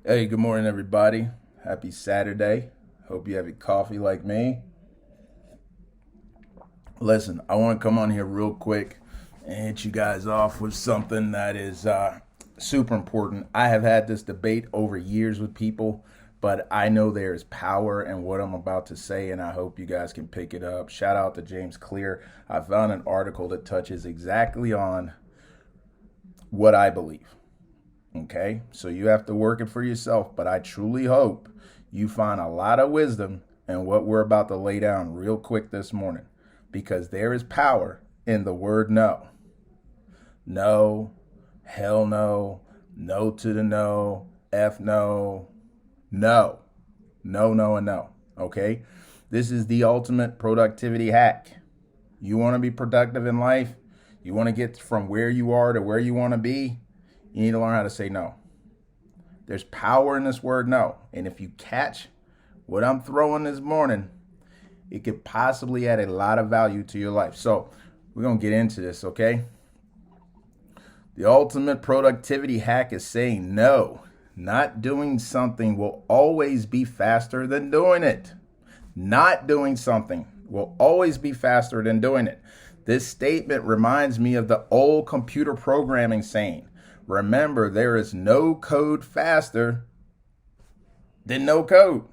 Hey, good morning, everybody. Happy Saturday. Hope you have your coffee like me. Listen, I want to come on here real quick and hit you guys off with something that is super important. I have had this debate over years with people, but I know there is power in what I'm about to say, and I hope you guys can pick it up. Shout out to James Clear. I found an article that touches exactly on what I believe. Okay, so you have to work it for yourself, but I truly hope you find a lot of wisdom in what we're about to lay down real quick this morning, because there is power in the word no. No, hell no, no to the no, F no, no, no, no, and no. Okay, this is the ultimate productivity hack. You want to be productive in life? You want to get from where you are to where you want to be? You need to learn how to say no. There's power in this word no. And if you catch what I'm throwing this morning, it could possibly add a lot of value to your life. So we're going to get into this, okay? The ultimate productivity hack is saying no. Not doing something will always be faster than doing it. Not doing something will always be faster than doing it. This statement reminds me of the old computer programming saying, remember, there is no code faster than no code.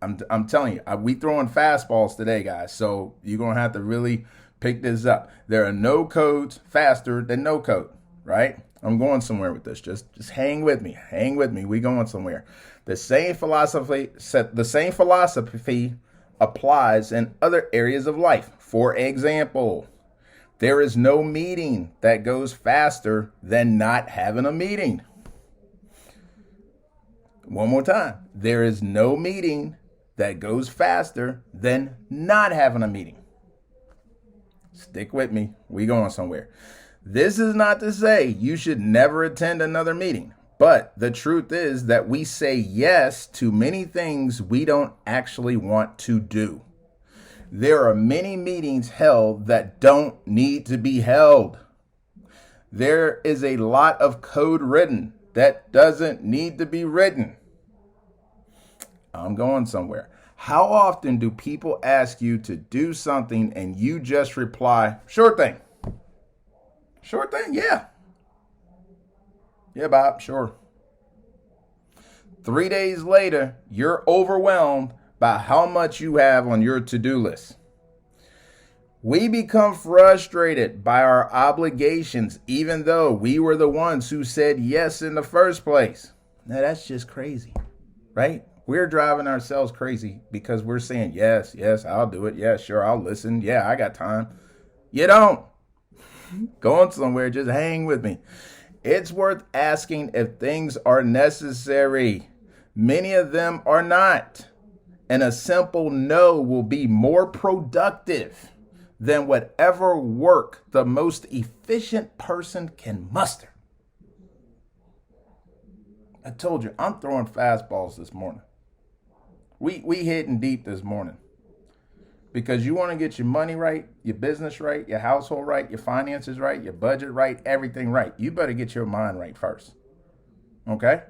I'm telling you, we throwing fastballs today, guys. So you're going to have to really pick this up. There are no codes faster than no code, right? I'm going somewhere with this. Just hang with me. Hang with me. We going somewhere. The same philosophy applies in other areas of life. For example, there is no meeting that goes faster than not having a meeting. One more time. There is no meeting that goes faster than not having a meeting. Stick with me. We going somewhere. This is not to say you should never attend another meeting, but the truth is that we say yes to many things we don't actually want to do. There are many meetings held that don't need to be held. There is a lot of code written that doesn't need to be written. I'm going somewhere. How often do people ask you to do something and you just reply, sure thing? Sure thing, yeah. Yeah, Bob, sure. 3 days later, you're overwhelmed by how much you have on your to-do list. We become frustrated by our obligations, even though we were the ones who said yes in the first place. Now, that's just crazy, right? We're driving ourselves crazy because we're saying, yes, I'll do it. Yeah, sure, I'll listen. Yeah, I got time. You don't. Going somewhere, just hang with me. It's worth asking if things are necessary. Many of them are not. And a simple no will be more productive than whatever work the most efficient person can muster. I told you, I'm throwing fastballs this morning. We hitting deep this morning. Because you want to get your money right, your business right, your household right, your finances right, your budget right, everything right. You better get your mind right first. Okay?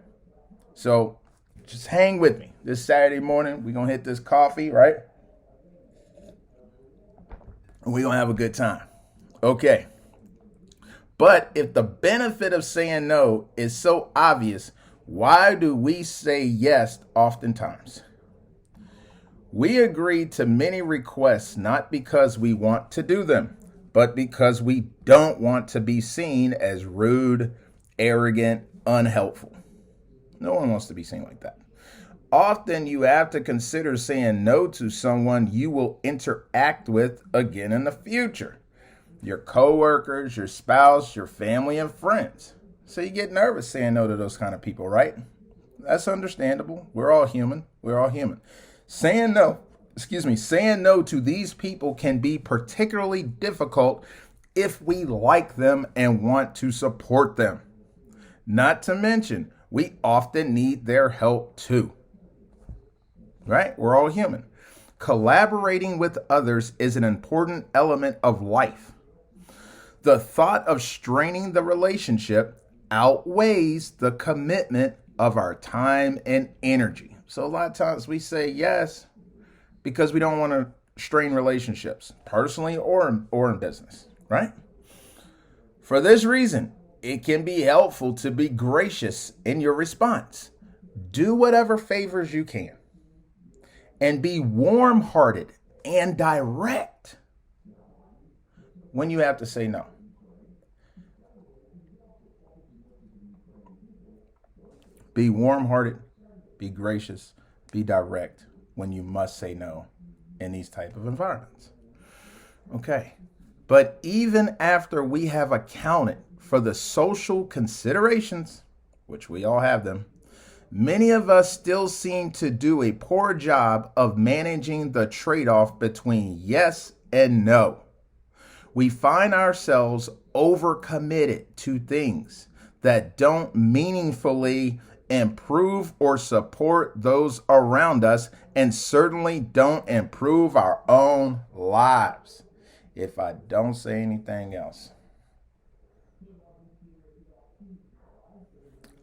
So just hang with me. This Saturday morning, we're going to hit this coffee, right? And we're going to have a good time. Okay. But if the benefit of saying no is so obvious, why do we say yes oftentimes? We agree to many requests not because we want to do them, but because we don't want to be seen as rude, arrogant, unhelpful. No one wants to be seen like that. Often you have to consider saying no to someone you will interact with again in the future. Your coworkers, your spouse, your family, and friends. So you get nervous saying no to those kind of people, right? That's understandable. We're all human. Saying no to these people can be particularly difficult if we like them and want to support them. Not to mention, we often need their help too. Right? We're all human. Collaborating with others is an important element of life. The thought of straining the relationship outweighs the commitment of our time and energy. So a lot of times we say yes because we don't want to strain relationships, personally or in business, right? For this reason, it can be helpful to be gracious in your response. Do whatever favors you can and be warm-hearted and direct when you have to say no. Be warm-hearted, be gracious, be direct when you must say no in these type of environments. Okay. But even after we have accounted for the social considerations, which we all have them, many of us still seem to do a poor job of managing the trade-off between yes and no. We find ourselves overcommitted to things that don't meaningfully improve or support those around us, and certainly don't improve our own lives. If I don't say anything else,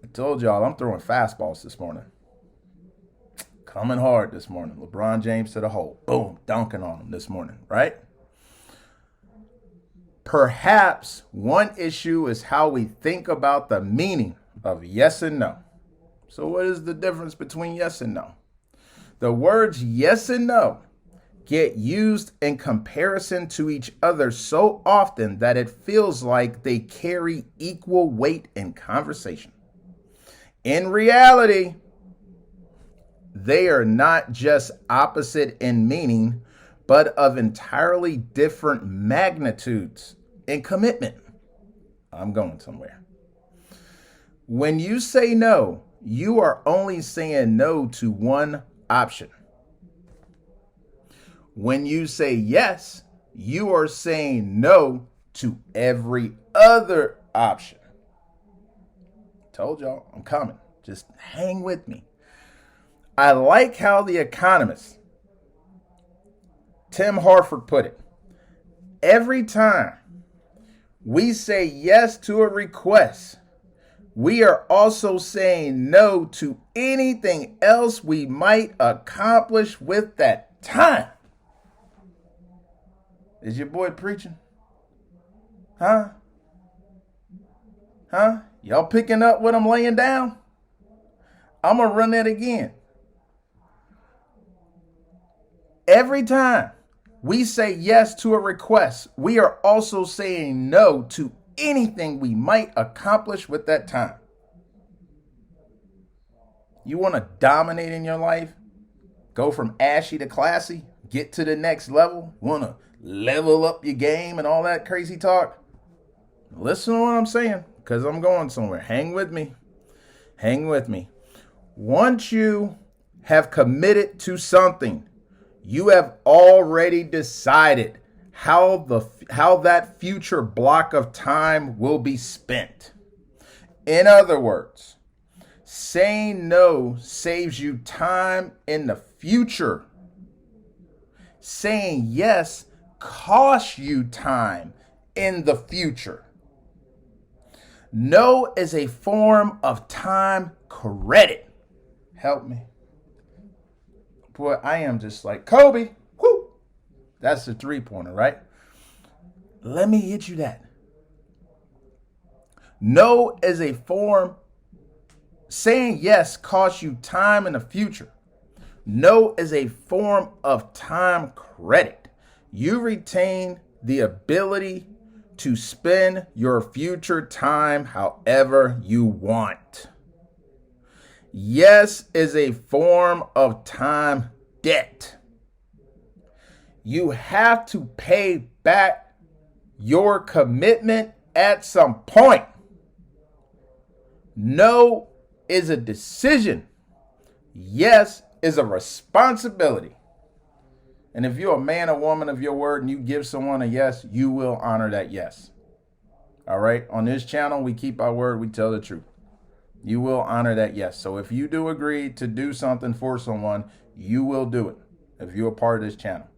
I told y'all I'm throwing fastballs this morning. Coming hard this morning. LeBron James to the hole. Boom, dunking on him this morning, right? Perhaps one issue is how we think about the meaning of yes and no. So what is the difference between yes and no? The words yes and no get used in comparison to each other so often that it feels like they carry equal weight in conversation. In reality, they are not just opposite in meaning, but of entirely different magnitudes in commitment. I'm going somewhere. When you say no, you are only saying no to one option. When you say yes, you are saying no to every other option. Told y'all, I'm coming. Just hang with me. I like how the economist Tim Harford put it. Every time we say yes to a request, we are also saying no to anything else we might accomplish with that time. Is your boy preaching? Huh? Y'all picking up what I'm laying down? I'm going to run that again. Every time we say yes to a request, we are also saying no to anything we might accomplish with that time. You want to dominate in your life? Go from ashy to classy? Get to the next level? Want to level up your game and all that crazy talk? Listen to what I'm saying, because I'm going somewhere. Hang with me. Hang with me. Once you have committed to something, you have already decided how that future block of time will be spent. In other words, saying no saves you time in the future. Saying yes costs you time in the future. No is a form of time credit. Help me. Boy, I am just like Kobe. Woo! That's the 3-pointer, right? Let me hit you that. No is a form. Saying yes costs you time in the future. No is a form of time credit. You retain the ability to spend your future time however you want. Yes is a form of time debt. You have to pay back your commitment at some point. No is a decision. Yes is a responsibility. And if you're a man or woman of your word and you give someone a yes, you will honor that yes. All right? On this channel, we keep our word. We tell the truth. You will honor that yes. So if you do agree to do something for someone, you will do it if you're a part of this channel.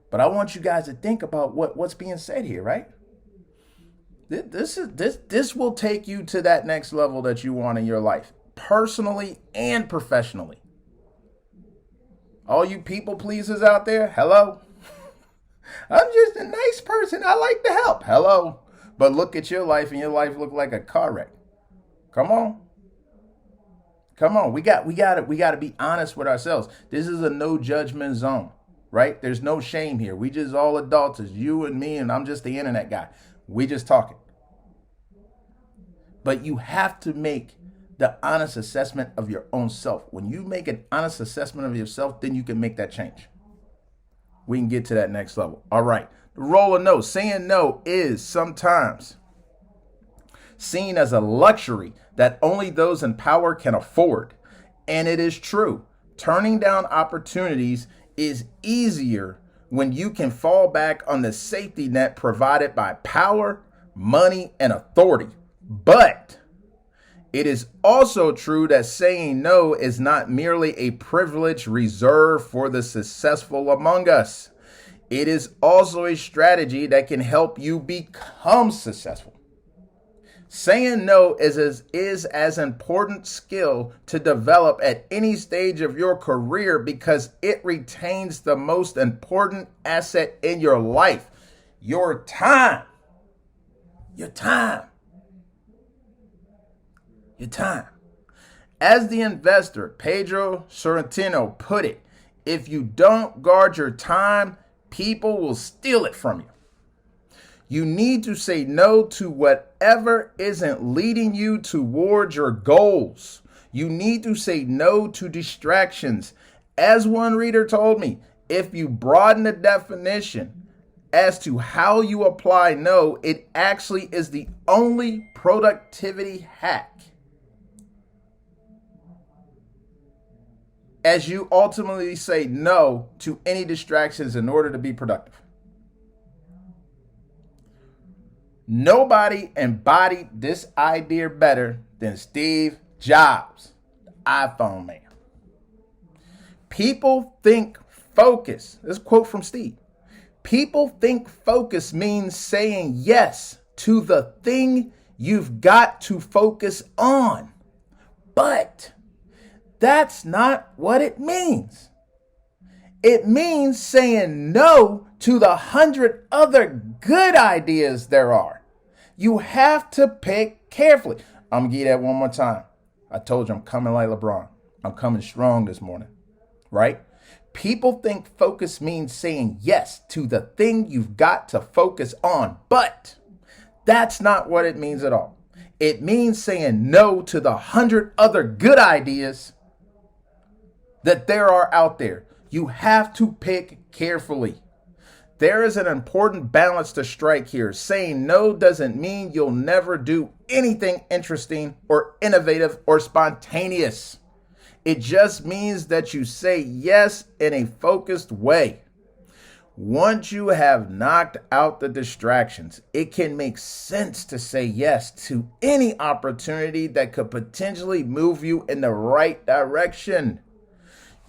But I want you guys to think about what's being said here, right? This will take you to that next level that you want in your life, personally and professionally. All you people pleasers out there, hello. I'm just a nice person. I like to help. Hello. But look at your life, and your life look like a car wreck. Come on. Come on. We got to be honest with ourselves. This is a no judgment zone, right? There's no shame here. We just all adults. It's you and me, and I'm just the internet guy. We just talking. But you have to make the honest assessment of your own self. When you make an honest assessment of yourself, then you can make that change. We can get to that next level. All right. The role of no. Saying no is sometimes seen as a luxury that only those in power can afford. And it is true. Turning down opportunities is easier when you can fall back on the safety net provided by power, money, and authority. But it is also true that saying no is not merely a privilege reserved for the successful among us. It is also a strategy that can help you become successful. Saying no is as important skill to develop at any stage of your career because it retains the most important asset in your life, your time. Your time. Your time. As the investor Pedro Sorrentino put it, if you don't guard your time, people will steal it from you. You need to say no to whatever isn't leading you towards your goals. You need to say no to distractions. As one reader told me, if you broaden the definition as to how you apply no, it actually is the only productivity hack. As you ultimately say no to any distractions in order to be productive. Nobody embodied this idea better than Steve Jobs, the iPhone man. People think focus. This is a quote from Steve. People think focus means saying yes to the thing you've got to focus on. But that's not what it means. It means saying no to the 100 other good ideas there are. You have to pick carefully. I'm going to give you that one more time. I told you I'm coming like LeBron. I'm coming strong this morning, right? People think focus means saying yes to the thing you've got to focus on, but that's not what it means at all. It means saying no to the 100 other good ideas that there are out there. You have to pick carefully. There is an important balance to strike here. Saying no doesn't mean you'll never do anything interesting or innovative or spontaneous. It just means that you say yes in a focused way. Once you have knocked out the distractions, it can make sense to say yes to any opportunity that could potentially move you in the right direction.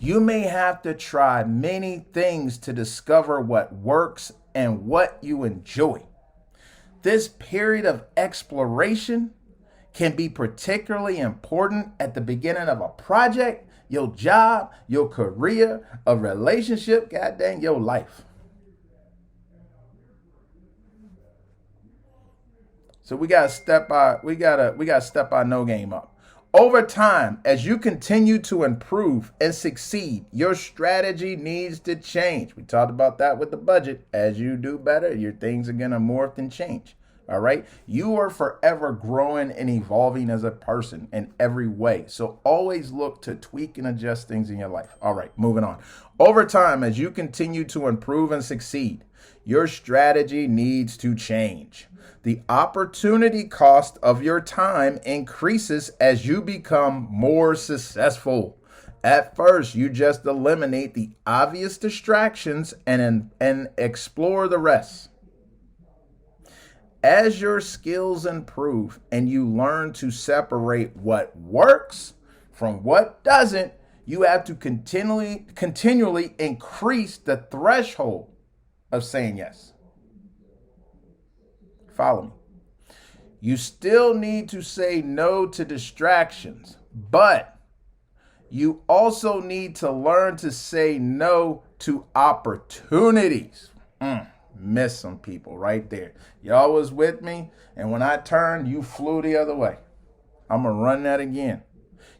You may have to try many things to discover what works and what you enjoy. This period of exploration can be particularly important at the beginning of a project, your job, your career, a relationship, goddamn your life. So we gotta step our no game up. Over time, as you continue to improve and succeed, your strategy needs to change. We talked about that with the budget. As you do better, your things are going to morph and change. All right. You are forever growing and evolving as a person in every way. So always look to tweak and adjust things in your life. All right. Moving on. Over time, as you continue to improve and succeed, your strategy needs to change. The opportunity cost of your time increases as you become more successful. At first, you just eliminate the obvious distractions and explore the rest. As your skills improve and you learn to separate what works from what doesn't, you have to continually increase the threshold of saying yes. Follow me. You still need to say no to distractions, but you also need to learn to say no to opportunities. Miss some people right there. Y'all was with me, and when I turned, you flew the other way. I'm going to run that again.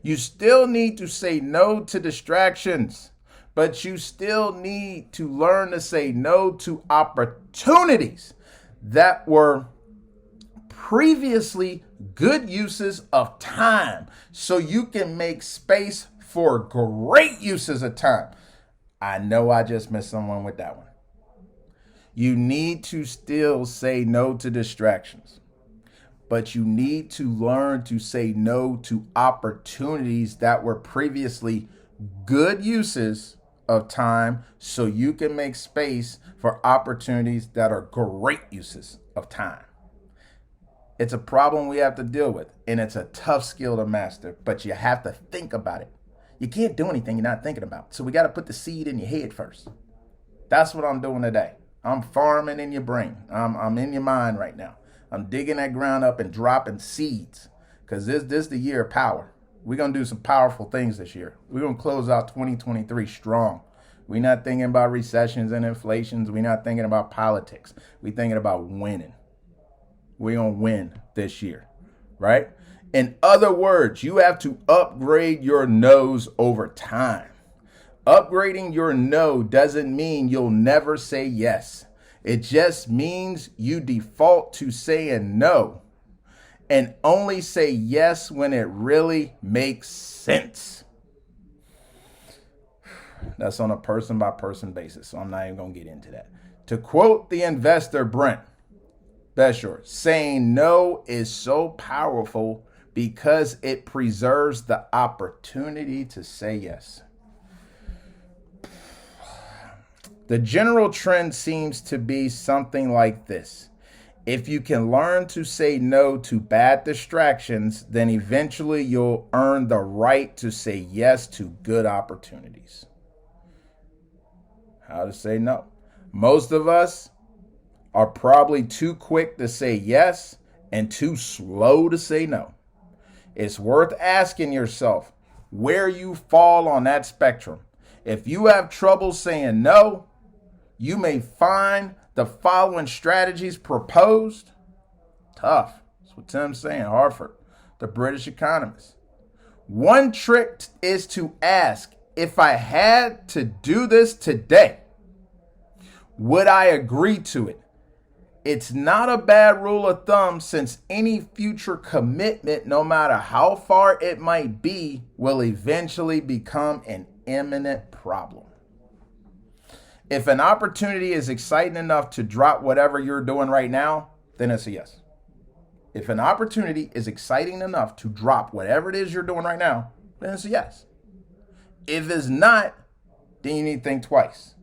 You still need to say no to distractions, but you still need to learn to say no to opportunities that were previously good uses of time, so you can make space for great uses of time. I know I just missed someone with that one. You need to still say no to distractions, but you need to learn to say no to opportunities that were previously good uses of time, so you can make space for opportunities that are great uses of time. It's a problem we have to deal with, and it's a tough skill to master, but you have to think about it. You can't do anything you're not thinking about. So we got to put the seed in your head first. That's what I'm doing today. I'm farming in your brain. I'm in your mind right now. I'm digging that ground up and dropping seeds, because this is the year of power. We're going to do some powerful things this year. We're going to close out 2023 strong. We're not thinking about recessions and inflations. We're not thinking about politics. We're thinking about winning. We're going to win this year, right? In other words, you have to upgrade your no's over time. Upgrading your no doesn't mean you'll never say yes. It just means you default to saying no and only say yes when it really makes sense. That's on a person by person basis, so I'm not even going to get into that. To quote the investor Brent Besher, saying no is so powerful because it preserves the opportunity to say yes. The general trend seems to be something like this. If you can learn to say no to bad distractions, then eventually you'll earn the right to say yes to good opportunities. How to say no. Most of us are probably too quick to say yes and too slow to say no. It's worth asking yourself where you fall on that spectrum. If you have trouble saying no, you may find the following strategies proposed tough. That's what Tim's saying, Harvard, the British economist. One trick is to ask, if I had to do this today, would I agree to it? It's not a bad rule of thumb, since any future commitment, no matter how far it might be, will eventually become an imminent problem. If an opportunity is exciting enough to drop whatever you're doing right now, then it's a yes. If an opportunity is exciting enough to drop whatever it is you're doing right now, then it's a yes. If it's not, then you need to think twice.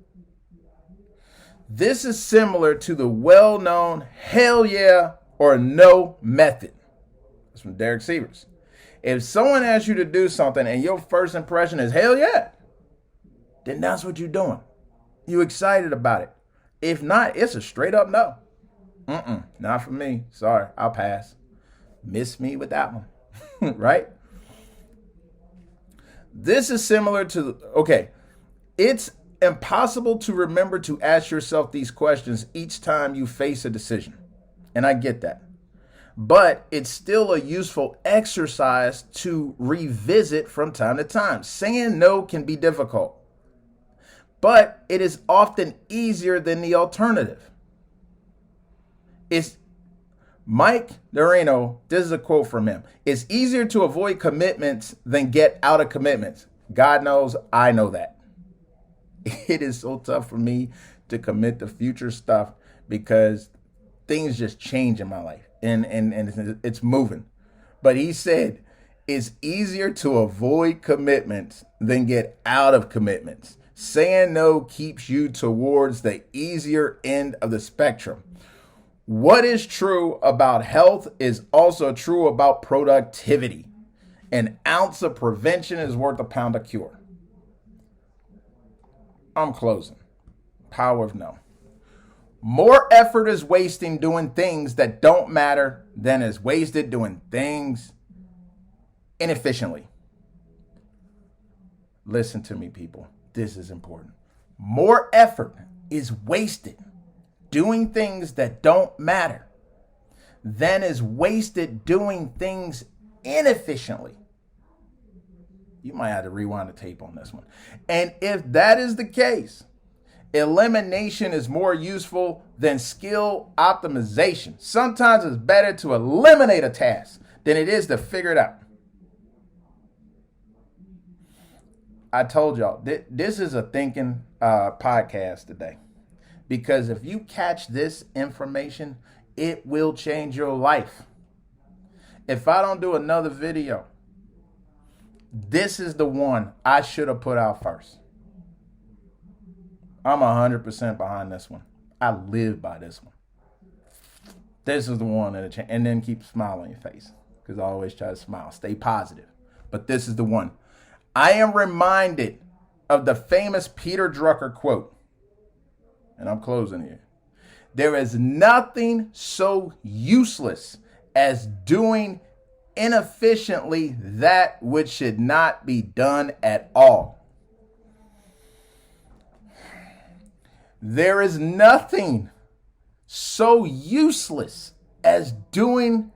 This is similar to the well-known hell yeah or no method. That's from Derek Sievers. If someone asks you to do something and your first impression is hell yeah, then that's what you're doing. You excited about it. If not, it's a straight up no. Not for me. Sorry, I'll pass. Miss me with that one. Right? This is similar to, it's impossible to remember to ask yourself these questions each time you face a decision. And I get that. But it's still a useful exercise to revisit from time to time. Saying no can be difficult, but it is often easier than the alternative. It's Mike Darrell, this is a quote from him. It's easier to avoid commitments than get out of commitments. God knows I know that. It is so tough for me to commit to future stuff because things just change in my life and it's moving. But he said it's easier to avoid commitments than get out of commitments. Saying no keeps you towards the easier end of the spectrum. What is true about health is also true about productivity. An ounce of prevention is worth a pound of cure. I'm closing. Power of no. More effort is wasting doing things that don't matter than is wasted doing things inefficiently. Listen to me, people. This is important. More effort is wasted doing things that don't matter than is wasted doing things inefficiently. You might have to rewind the tape on this one. And if that is the case, elimination is more useful than skill optimization. Sometimes it's better to eliminate a task than it is to figure it out. I told y'all, this is a thinking podcast today. Because if you catch this information, it will change your life. If I don't do another video, this is the one I should have put out first. I'm 100% behind this one. I live by this one. This is the one that'll change. And then keep a smile on your face. Because I always try to smile. Stay positive. But this is the one. I am reminded of the famous Peter Drucker quote. And I'm closing here. There is nothing so useless as doing inefficiently that which should not be done at all. There is nothing so useless as doing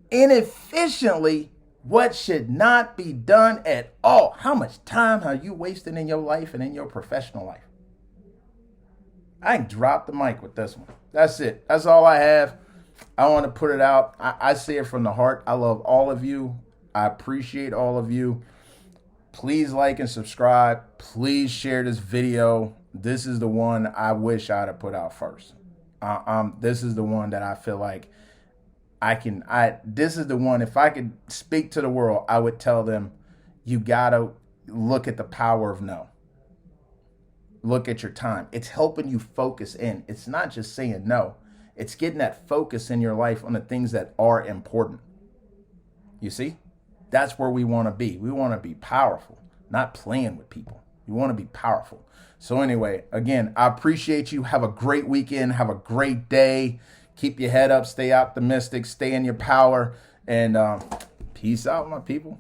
inefficiently what should not be done at all. How much time are you wasting in your life and in your professional life? I can drop the mic with this one. That's it. That's all I have. I want to put it out. I say it from the heart. I love all of you. I appreciate all of you. Please like and subscribe. Please share this video. This is the one I wish I'd have put out first. This is the one that I feel like this is the one, if I could speak to the world, I would tell them, you got to look at the power of no. Look at your time. It's helping you focus in. It's not just saying no. It's getting that focus in your life on the things that are important. You see? That's where we want to be. We want to be powerful, not playing with people. We want to be powerful. So anyway, again, I appreciate you. Have a great weekend. Have a great day. Keep your head up. Stay optimistic. Stay in your power. And peace out, my people.